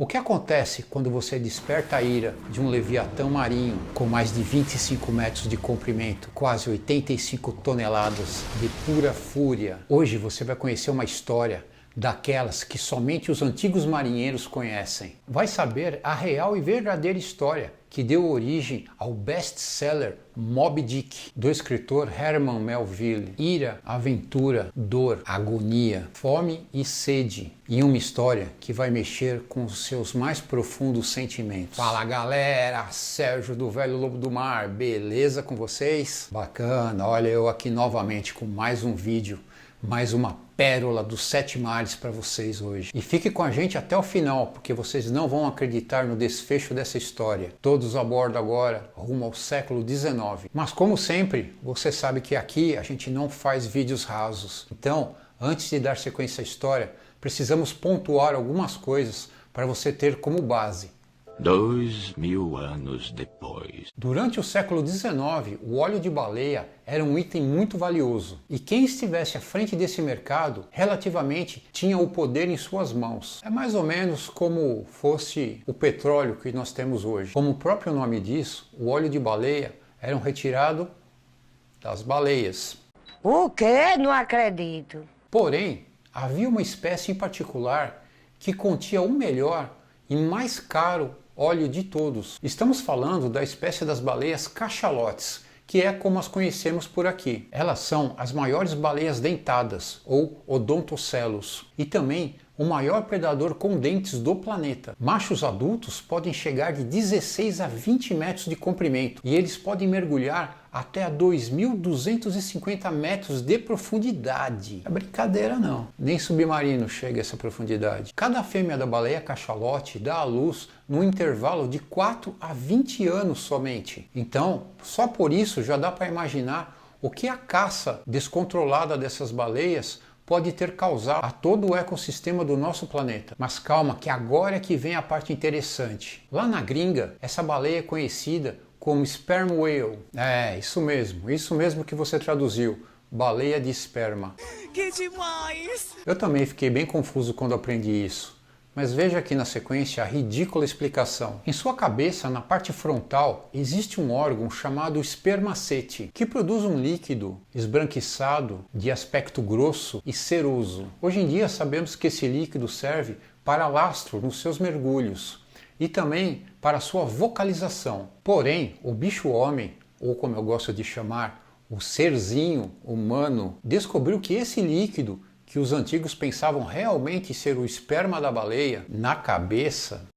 O que acontece quando você desperta a ira de um leviatã marinho com mais de 25 metros de comprimento, quase 85 toneladas de pura fúria? Hoje você vai conhecer uma história daquelas que somente os antigos marinheiros conhecem. Vai saber a real e verdadeira história que deu origem ao best-seller Moby Dick, do escritor Herman Melville. Ira, aventura, dor, agonia, fome e sede. E uma história que vai mexer com os seus mais profundos sentimentos. Fala galera, Sérgio do Velho Lobo do Mar, beleza com vocês? Bacana, olha eu aqui novamente com mais um vídeo, mais uma pérola dos 7 mares para vocês hoje. E fique com a gente até o final, porque vocês não vão acreditar no desfecho dessa história. Todos a bordo agora, rumo ao século XIX. Mas como sempre, você sabe que aqui a gente não faz vídeos rasos. Então, antes de dar sequência à história, precisamos pontuar algumas coisas para você ter como base. 2000 anos depois. Durante o século XIX, o óleo de baleia era um item muito valioso. E quem estivesse à frente desse mercado, relativamente, tinha o poder em suas mãos. É mais ou menos como fosse o petróleo que nós temos hoje. Como o próprio nome diz, o óleo de baleia era retirado das baleias. O quê? Não acredito. Porém, havia uma espécie em particular que continha o melhor e mais caro óleo de todos. Estamos falando da espécie das baleias cachalotes, que é como as conhecemos por aqui. Elas são as maiores baleias dentadas, ou odontocelos, e também o maior predador com dentes do planeta. Machos adultos podem chegar de 16 a 20 metros de comprimento, e eles podem mergulhar até a 2.250 metros de profundidade. É brincadeira não, nem submarino chega a essa profundidade. Cada fêmea da baleia cachalote dá à luz num intervalo de 4 a 20 anos somente. Então, só por isso já dá para imaginar o que a caça descontrolada dessas baleias pode ter causado a todo o ecossistema do nosso planeta. Mas calma, que agora é que vem a parte interessante. Lá na gringa, essa baleia é conhecida como sperm whale. É, isso mesmo que você traduziu. Baleia de esperma. Que demais! Eu também fiquei bem confuso quando aprendi isso. Mas veja aqui na sequência a ridícula explicação. Em sua cabeça, na parte frontal, existe um órgão chamado espermacete, que produz um líquido esbranquiçado de aspecto grosso e ceroso. Hoje em dia sabemos que esse líquido serve para lastro nos seus mergulhos e também para sua vocalização. Porém, o bicho-homem, ou como eu gosto de chamar, o serzinho humano, descobriu que esse líquido que os antigos pensavam realmente ser o esperma da baleia, na cabeça,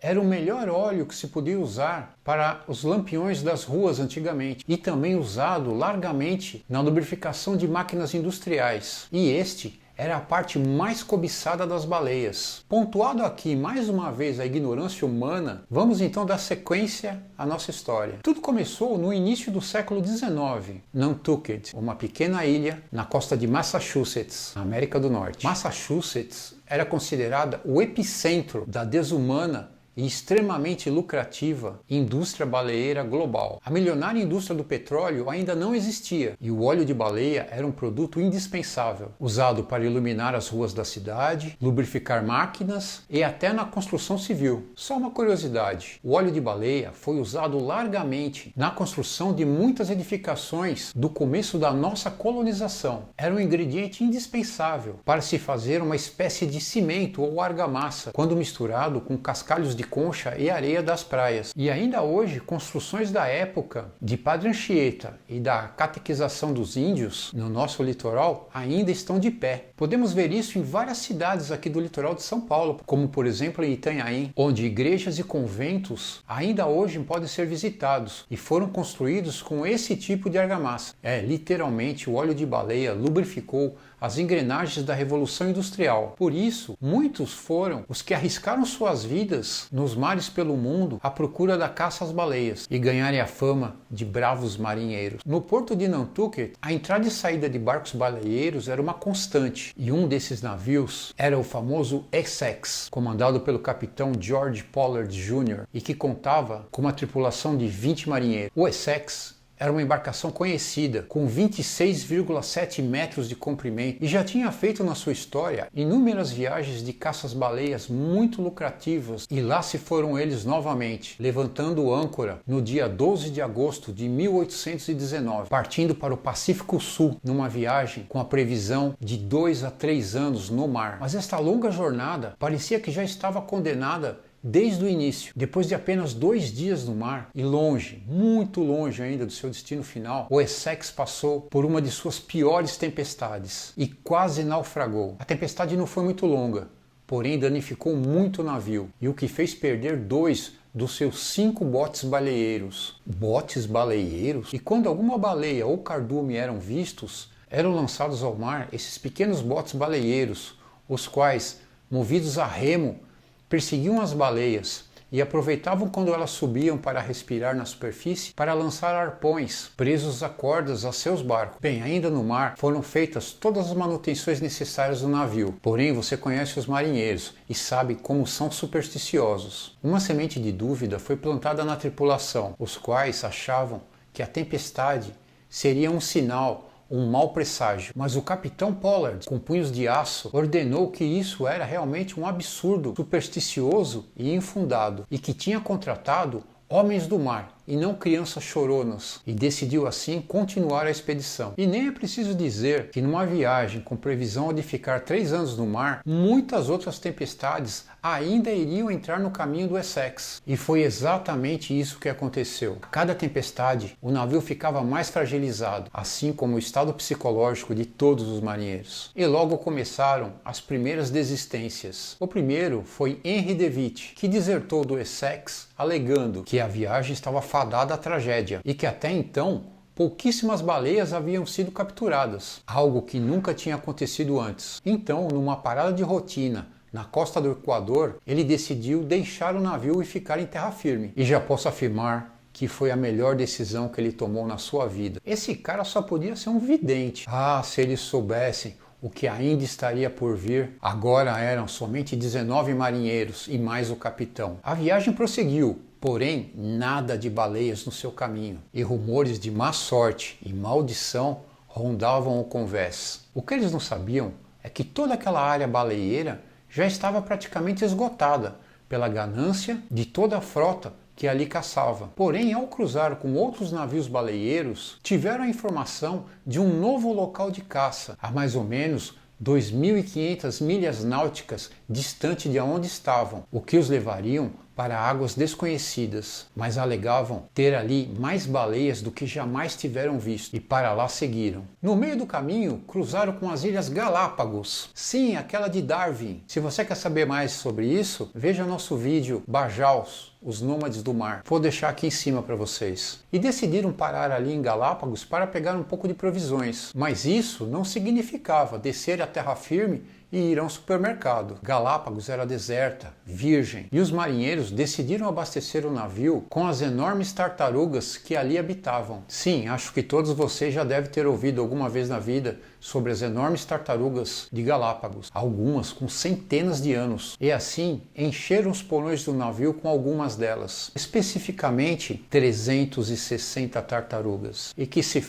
era o melhor óleo que se podia usar para os lampiões das ruas antigamente e também usado largamente na lubrificação de máquinas industriais. E este era a parte mais cobiçada das baleias. Pontuado aqui mais uma vez a ignorância humana, vamos então dar sequência à nossa história. Tudo começou no início do século XIX, Nantucket, uma pequena ilha na costa de Massachusetts, na América do Norte. Massachusetts era considerada o epicentro da desumana e extremamente lucrativa indústria baleeira global. A milionária indústria do petróleo ainda não existia e o óleo de baleia era um produto indispensável, usado para iluminar as ruas da cidade, lubrificar máquinas e até na construção civil. Só uma curiosidade, o óleo de baleia foi usado largamente na construção de muitas edificações do começo da nossa colonização. Era um ingrediente indispensável para se fazer uma espécie de cimento ou argamassa, quando misturado com cascalhos de concha e areia das praias. E ainda hoje, construções da época de Padre Anchieta e da catequização dos índios no nosso litoral ainda estão de pé. Podemos ver isso em várias cidades aqui do litoral de São Paulo, como por exemplo em Itanhaém, onde igrejas e conventos ainda hoje podem ser visitados e foram construídos com esse tipo de argamassa. Literalmente o óleo de baleia lubrificou as engrenagens da Revolução Industrial. Por isso, muitos foram os que arriscaram suas vidas nos mares pelo mundo à procura da caça às baleias e ganharem a fama de bravos marinheiros. No porto de Nantucket, a entrada e saída de barcos baleeiros era uma constante, e um desses navios era o famoso Essex, comandado pelo capitão George Pollard Jr., e que contava com uma tripulação de 20 marinheiros. O Essex era uma embarcação conhecida, com 26,7 metros de comprimento, e já tinha feito na sua história inúmeras viagens de caças-baleias muito lucrativas, e lá se foram eles novamente, levantando âncora no dia 12 de agosto de 1819, partindo para o Pacífico Sul, numa viagem com a previsão de 2 a 3 anos no mar. Mas esta longa jornada parecia que já estava condenada desde o início. Depois de apenas 2 dias no mar e longe, muito longe ainda do seu destino final, o Essex passou por uma de suas piores tempestades e quase naufragou. A tempestade não foi muito longa, porém danificou muito o navio, e o que fez perder 2 dos seus 5 botes baleeiros. Botes baleeiros? E quando alguma baleia ou cardume eram vistos, eram lançados ao mar esses pequenos botes baleeiros, os quais, movidos a remo, perseguiam as baleias e aproveitavam quando elas subiam para respirar na superfície para lançar arpões presos a cordas a seus barcos. Bem, ainda no mar foram feitas todas as manutenções necessárias do navio, porém você conhece os marinheiros e sabe como são supersticiosos. Uma semente de dúvida foi plantada na tripulação, os quais achavam que a tempestade seria um sinal, um mau presságio, mas o capitão Pollard, com punhos de aço, ordenou que isso era realmente um absurdo supersticioso e infundado, e que tinha contratado homens do mar e não crianças choronas, e decidiu assim continuar a expedição. E nem é preciso dizer que numa viagem com previsão de ficar 3 anos no mar, muitas outras tempestades ainda iriam entrar no caminho do Essex. E foi exatamente isso que aconteceu. A cada tempestade, o navio ficava mais fragilizado, assim como o estado psicológico de todos os marinheiros. E logo começaram as primeiras desistências. O primeiro foi Henry DeWitt, que desertou do Essex alegando que a viagem estava fadada à tragédia e que até então pouquíssimas baleias haviam sido capturadas, algo que nunca tinha acontecido antes. Então, numa parada de rotina na costa do Equador, ele decidiu deixar o navio e ficar em terra firme. E já posso afirmar que foi a melhor decisão que ele tomou na sua vida. Esse cara só podia ser um vidente. Ah, se eles soubessem o que ainda estaria por vir. Agora eram somente 19 marinheiros e mais o capitão. A viagem prosseguiu, porém nada de baleias no seu caminho, e rumores de má sorte e maldição rondavam o convés. O que eles não sabiam é que toda aquela área baleeira já estava praticamente esgotada pela ganância de toda a frota que ali caçava. Porém, ao cruzar com outros navios baleeiros, tiveram a informação de um novo local de caça, a mais ou menos 2.500 milhas náuticas distante de onde estavam, o que os levariam para águas desconhecidas, mas alegavam ter ali mais baleias do que jamais tiveram visto, e para lá seguiram. No meio do caminho, cruzaram com as Ilhas Galápagos. Sim, aquela de Darwin. Se você quer saber mais sobre isso, veja nosso vídeo Bajaus, os Nômades do Mar. Vou deixar aqui em cima para vocês. E decidiram parar ali em Galápagos para pegar um pouco de provisões. Mas isso não significava descer a terra firme e ir a um supermercado. Galápagos era deserta, virgem, e os marinheiros decidiram abastecer o navio com as enormes tartarugas que ali habitavam. Sim, acho que todos vocês já devem ter ouvido alguma vez na vida sobre as enormes tartarugas de Galápagos, algumas com centenas de anos, e assim encheram os porões do navio com algumas delas, especificamente 360 tartarugas. E que se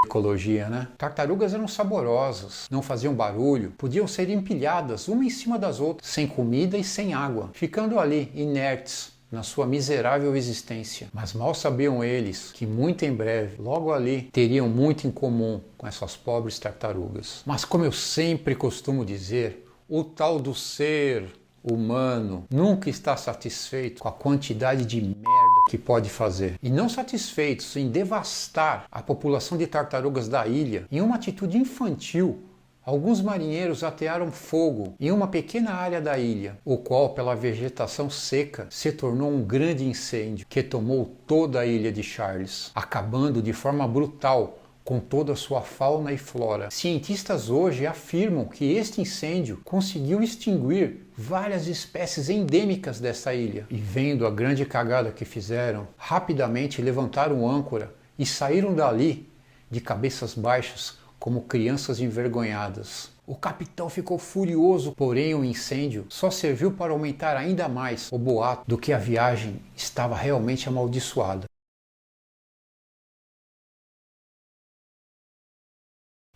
ecologia, né? Tartarugas eram saborosas, não faziam barulho, podiam ser empilhadas uma em cima das outras, sem comida e sem água, ficando ali inertes na sua miserável existência. Mas mal sabiam eles que muito em breve, logo ali, teriam muito em comum com essas pobres tartarugas. Mas como eu sempre costumo dizer, o tal do ser humano nunca está satisfeito com a quantidade de merda que pode fazer. E não satisfeitos em devastar a população de tartarugas da ilha, em uma atitude infantil, alguns marinheiros atearam fogo em uma pequena área da ilha, o qual, pela vegetação seca, se tornou um grande incêndio que tomou toda a ilha de Charles, acabando de forma brutal com toda a sua fauna e flora. Cientistas hoje afirmam que este incêndio conseguiu extinguir várias espécies endêmicas dessa ilha. E vendo a grande cagada que fizeram, rapidamente levantaram âncora e saíram dali de cabeças baixas como crianças envergonhadas. O capitão ficou furioso, porém o incêndio só serviu para aumentar ainda mais o boato do que a viagem estava realmente amaldiçoada.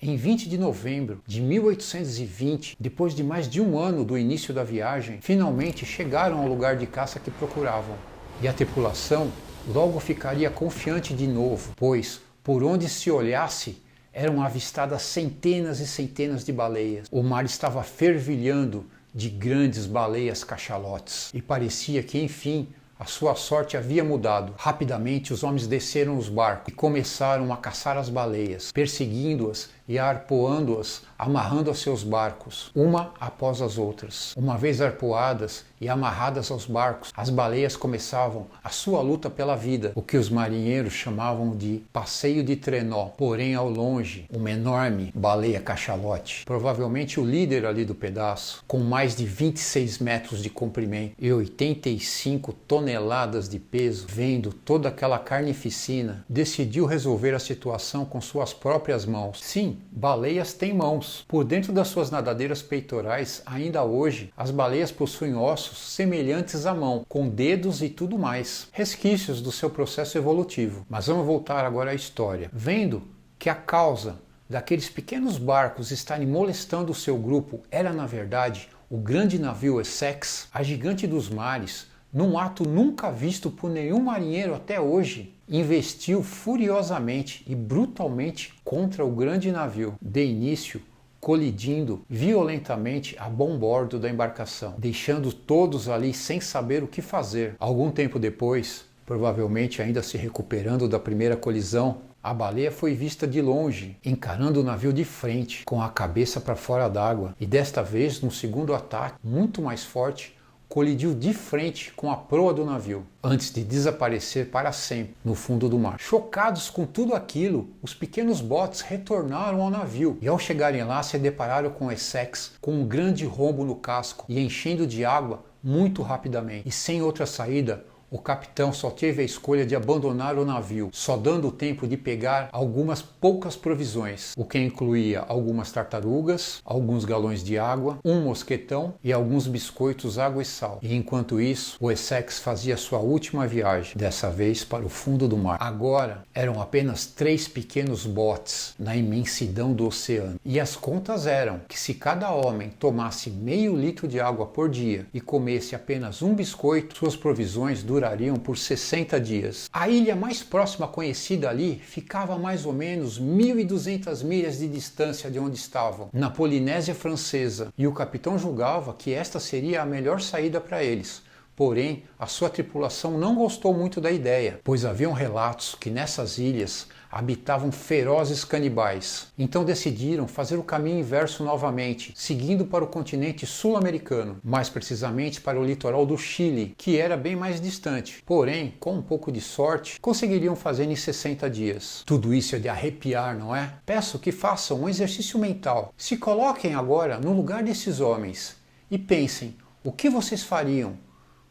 Em 20 de novembro de 1820, depois de mais de um ano do início da viagem, finalmente chegaram ao lugar de caça que procuravam. E a tripulação logo ficaria confiante de novo, pois, por onde se olhasse, eram avistadas centenas e centenas de baleias. O mar estava fervilhando de grandes baleias cachalotes e parecia que, enfim, a sua sorte havia mudado. Rapidamente os homens desceram os barcos e começaram a caçar as baleias, perseguindo-as e arpoando-as, amarrando a seus barcos, uma após as outras. Uma vez arpoadas e amarradas aos barcos, as baleias começavam a sua luta pela vida, o que os marinheiros chamavam de passeio de trenó. Porém, ao longe, uma enorme baleia cachalote, provavelmente o líder ali do pedaço, com mais de 26 metros de comprimento e 85 toneladas de peso, vendo toda aquela carnificina, decidiu resolver a situação com suas próprias mãos. Sim, baleias têm mãos. Por dentro das suas nadadeiras peitorais, ainda hoje, as baleias possuem ossos semelhantes à mão, com dedos e tudo mais, resquícios do seu processo evolutivo. Mas vamos voltar agora à história. Vendo que a causa daqueles pequenos barcos estarem molestando o seu grupo era, na verdade, o grande navio Essex, a gigante dos mares, num ato nunca visto por nenhum marinheiro até hoje, investiu furiosamente e brutalmente contra o grande navio, de início colidindo violentamente a bom bordo da embarcação, deixando todos ali sem saber o que fazer. Algum tempo depois, provavelmente ainda se recuperando da primeira colisão, a baleia foi vista de longe, encarando o navio de frente, com a cabeça para fora d'água, e desta vez, no segundo ataque, muito mais forte, colidiu de frente com a proa do navio, antes de desaparecer para sempre no fundo do mar. Chocados com tudo aquilo, os pequenos botes retornaram ao navio e, ao chegarem lá, se depararam com Essex com um grande rombo no casco e enchendo de água muito rapidamente. E sem outra saída, o capitão só teve a escolha de abandonar o navio, só dando tempo de pegar algumas poucas provisões, o que incluía algumas tartarugas, alguns galões de água, um mosquetão e alguns biscoitos, água e sal. E enquanto isso, o Essex fazia sua última viagem, dessa vez para o fundo do mar. Agora eram apenas 3 pequenos botes na imensidão do oceano. E as contas eram que se cada homem tomasse meio litro de água por dia e comesse apenas um biscoito, suas provisões durariam por 60 dias. A ilha mais próxima conhecida ali ficava a mais ou menos 1.200 milhas de distância de onde estavam, na Polinésia Francesa, e o capitão julgava que esta seria a melhor saída para eles. Porém, a sua tripulação não gostou muito da ideia, pois haviam relatos que nessas ilhas habitavam ferozes canibais. Então decidiram fazer o caminho inverso novamente, seguindo para o continente sul-americano, mais precisamente para o litoral do Chile, que era bem mais distante. Porém, com um pouco de sorte, conseguiriam fazer em 60 dias. Tudo isso é de arrepiar, não é? Peço que façam um exercício mental. Se coloquem agora no lugar desses homens e pensem o que vocês fariam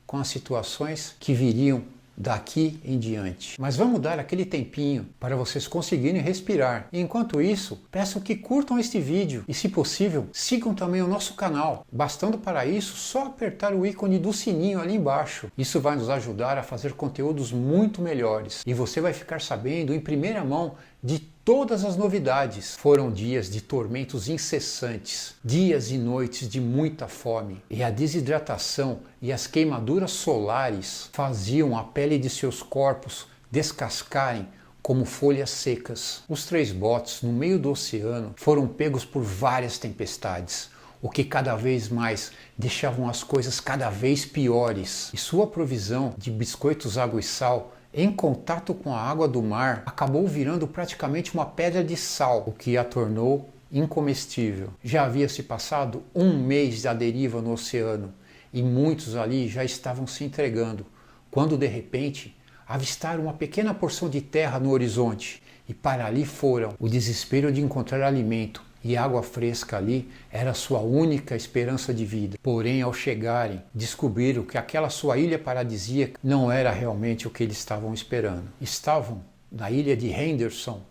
com as situações que viriam daqui em diante. Mas vamos dar aquele tempinho para vocês conseguirem respirar. E enquanto isso, peço que curtam este vídeo e, se possível, sigam também o nosso canal. Bastando para isso, só apertar o ícone do sininho ali embaixo. Isso vai nos ajudar a fazer conteúdos muito melhores. E você vai ficar sabendo em primeira mão de todas as novidades. Foram dias de tormentos incessantes, dias e noites de muita fome, e a desidratação e as queimaduras solares faziam a pele de seus corpos descascarem como folhas secas. Os 3 botes no meio do oceano foram pegos por várias tempestades, o que cada vez mais deixavam as coisas cada vez piores, e sua provisão de biscoitos, água e sal em contato com a água do mar, acabou virando praticamente uma pedra de sal, o que a tornou incomestível. Já havia se passado um mês da deriva no oceano e muitos ali já estavam se entregando, quando de repente avistaram uma pequena porção de terra no horizonte e para ali foram. O desespero de encontrar alimento e água fresca ali era sua única esperança de vida. Porém, ao chegarem, descobriram que aquela sua ilha paradisíaca não era realmente o que eles estavam esperando. Estavam na ilha de Henderson,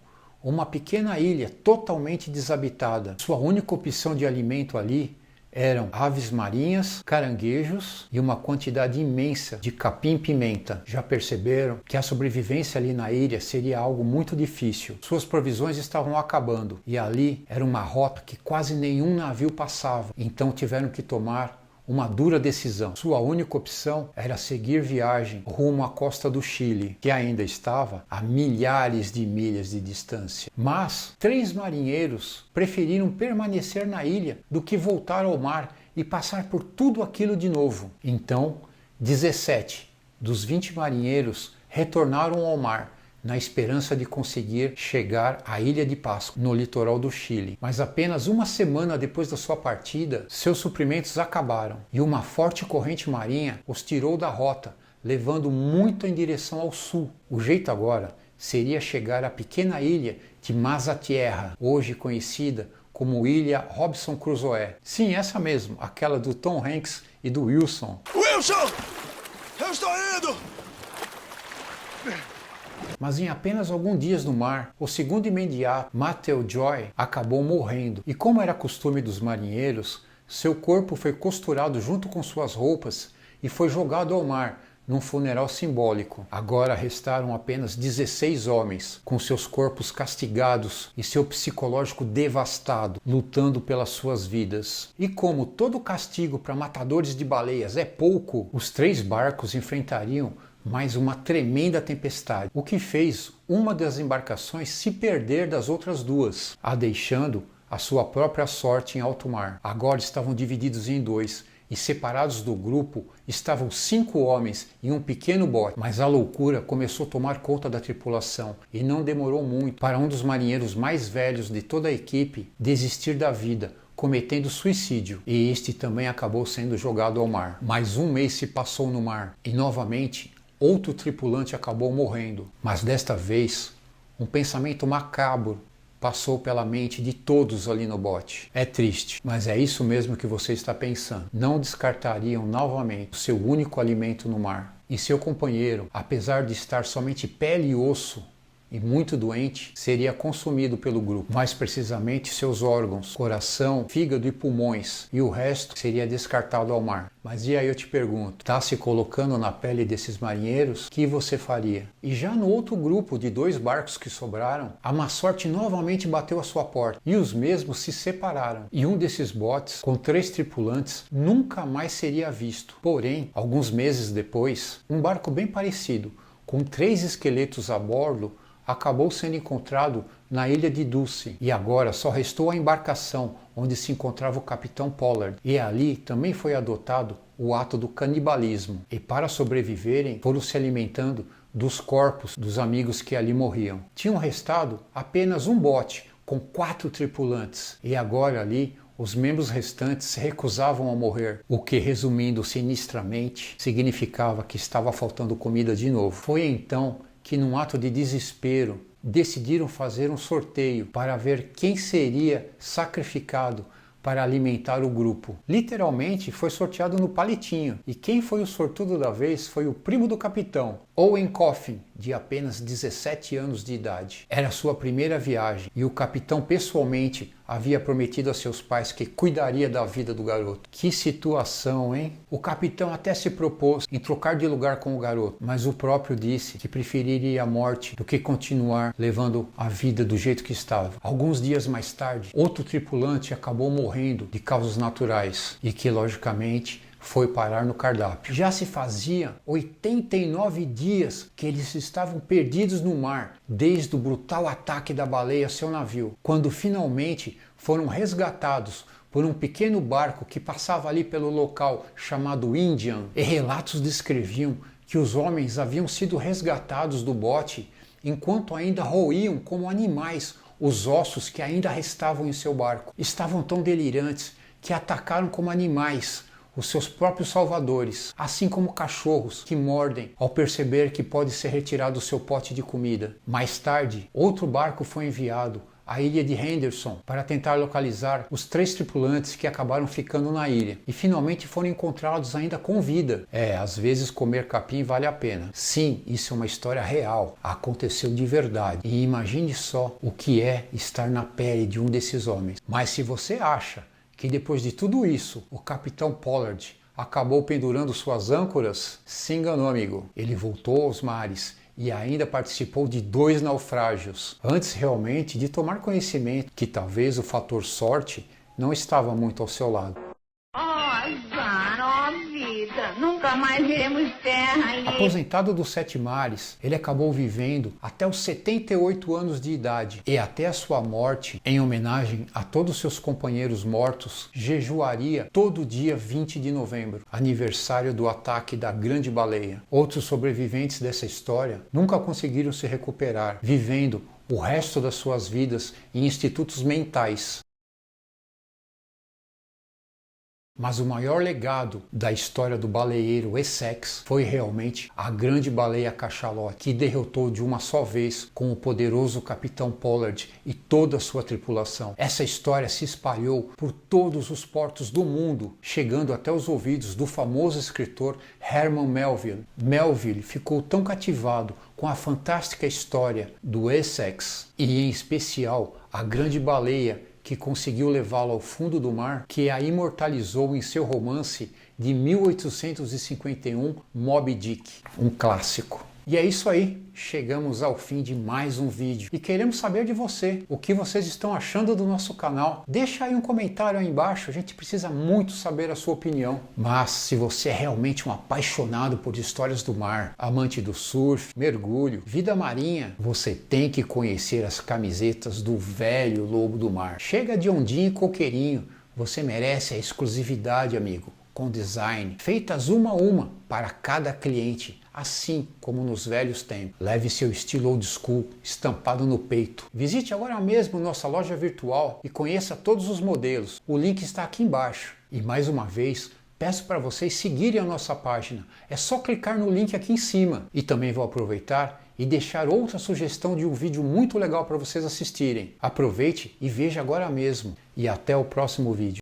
uma pequena ilha totalmente desabitada. Sua única opção de alimento ali Eram aves marinhas, caranguejos e uma quantidade imensa de capim-pimenta. Já perceberam que a sobrevivência ali na ilha seria algo muito difícil. Suas provisões estavam acabando e ali era uma rota que quase nenhum navio passava. Então tiveram que tomar uma dura decisão. Sua única opção era seguir viagem rumo à costa do Chile, que ainda estava a milhares de milhas de distância. Mas 3 marinheiros preferiram permanecer na ilha do que voltar ao mar e passar por tudo aquilo de novo. Então, 17 dos 20 marinheiros retornaram ao mar, na esperança de conseguir chegar à Ilha de Páscoa, no litoral do Chile. Mas apenas uma semana depois da sua partida, seus suprimentos acabaram e uma forte corrente marinha os tirou da rota, levando muito em direção ao sul. O jeito agora seria chegar à pequena ilha de Mazatierra, hoje conhecida como Ilha Robinson Crusoe. Sim, essa mesmo, aquela do Tom Hanks e do Wilson. Wilson! Eu estou indo! Mas em apenas alguns dias no mar, o segundo imediato, Matthew Joy, acabou morrendo. E como era costume dos marinheiros, seu corpo foi costurado junto com suas roupas e foi jogado ao mar, num funeral simbólico. Agora restaram apenas 16 homens, com seus corpos castigados e seu psicológico devastado, lutando pelas suas vidas. E como todo castigo para matadores de baleias é pouco, os 3 barcos enfrentariam mais uma tremenda tempestade, o que fez uma das embarcações se perder das outras 2, a deixando a sua própria sorte em alto mar. Agora estavam divididos em 2 e separados do grupo estavam 5 homens em um pequeno bote, mas a loucura começou a tomar conta da tripulação e não demorou muito para um dos marinheiros mais velhos de toda a equipe desistir da vida, cometendo suicídio, e este também acabou sendo jogado ao mar. Mais um mês se passou no mar e novamente outro tripulante acabou morrendo, mas desta vez um pensamento macabro passou pela mente de todos ali no bote. É triste, mas é isso mesmo que você está pensando. Não descartariam novamente o seu único alimento no mar. E seu companheiro, apesar de estar somente pele e osso e muito doente, seria consumido pelo grupo. Mais precisamente seus órgãos, coração, fígado e pulmões, e o resto seria descartado ao mar. Mas e aí eu te pergunto, está se colocando na pele desses marinheiros? O que você faria? E já no outro grupo de 2 barcos que sobraram, a má sorte novamente bateu à sua porta e os mesmos se separaram. E um desses botes, com 3 tripulantes, nunca mais seria visto. Porém, alguns meses depois, um barco bem parecido, com 3 esqueletos a bordo, acabou sendo encontrado na ilha de Dulce, e agora só restou a embarcação onde se encontrava o capitão Pollard, e ali também foi adotado o ato do canibalismo, e para sobreviverem foram se alimentando dos corpos dos amigos que ali morriam. Tinham restado apenas um bote com 4 tripulantes, e agora ali os membros restantes se recusavam a morrer, o que, resumindo sinistramente, significava que estava faltando comida de novo. Foi então que, num ato de desespero, decidiram fazer um sorteio para ver quem seria sacrificado para alimentar o grupo. Literalmente foi sorteado no palitinho, e quem foi o sortudo da vez foi o primo do capitão, Owen Coffin, de apenas 17 anos de idade. Era sua primeira viagem e o capitão pessoalmente havia prometido a seus pais que cuidaria da vida do garoto. Que situação, hein? O capitão até se propôs em trocar de lugar com o garoto, mas o próprio disse que preferiria a morte do que continuar levando a vida do jeito que estava. Alguns dias mais tarde, outro tripulante acabou morrendo de causas naturais e que, logicamente, foi parar no cardápio. Já se fazia 89 dias que eles estavam perdidos no mar, desde o brutal ataque da baleia a seu navio, quando finalmente foram resgatados por um pequeno barco que passava ali pelo local chamado Indian, e relatos descreviam que os homens haviam sido resgatados do bote enquanto ainda roíam como animais os ossos que ainda restavam em seu barco. Estavam tão delirantes que atacaram como animais os seus próprios salvadores, assim como cachorros que mordem ao perceber que pode ser retirado o seu pote de comida. Mais tarde, outro barco foi enviado à ilha de Henderson para tentar localizar os 3 tripulantes que acabaram ficando na ilha e finalmente foram encontrados ainda com vida. Às vezes comer capim vale a pena. Sim, isso é uma história real, aconteceu de verdade, e imagine só o que é estar na pele de um desses homens. Mas se você acha que depois de tudo isso, o capitão Pollard acabou pendurando suas âncoras? Se enganou, amigo. Ele voltou aos mares e ainda participou de 2 naufrágios, antes realmente de tomar conhecimento que talvez o fator sorte não estava muito ao seu lado. Nunca mais veremos terra ali. Aposentado dos 7 mares, ele acabou vivendo até os 78 anos de idade e até a sua morte, em homenagem a todos seus companheiros mortos, jejuaria todo dia 20 de novembro, aniversário do ataque da Grande Baleia. Outros sobreviventes dessa história nunca conseguiram se recuperar, vivendo o resto das suas vidas em institutos mentais. Mas o maior legado da história do baleeiro Essex foi realmente a grande baleia cachalote, que derrotou de uma só vez com o poderoso capitão Pollard e toda a sua tripulação. Essa história se espalhou por todos os portos do mundo, chegando até os ouvidos do famoso escritor Herman Melville. Melville ficou tão cativado com a fantástica história do Essex, e em especial a grande baleia que conseguiu levá-lo ao fundo do mar, que a imortalizou em seu romance de 1851, Moby Dick, um clássico. E é isso aí, chegamos ao fim de mais um vídeo e queremos saber de você, o que vocês estão achando do nosso canal. Deixa aí um comentário aí embaixo, a gente precisa muito saber a sua opinião. Mas se você é realmente um apaixonado por histórias do mar, amante do surf, mergulho, vida marinha, você tem que conhecer as camisetas do velho lobo do mar. Chega de ondinha e coqueirinho, você merece a exclusividade, amigo, com design, feitas uma a uma para cada cliente, assim como nos velhos tempos. Leve seu estilo old school estampado no peito. Visite agora mesmo nossa loja virtual e conheça todos os modelos. O link está aqui embaixo. E mais uma vez, peço para vocês seguirem a nossa página. É só clicar no link aqui em cima. E também vou aproveitar e deixar outra sugestão de um vídeo muito legal para vocês assistirem. Aproveite e veja agora mesmo. E até o próximo vídeo.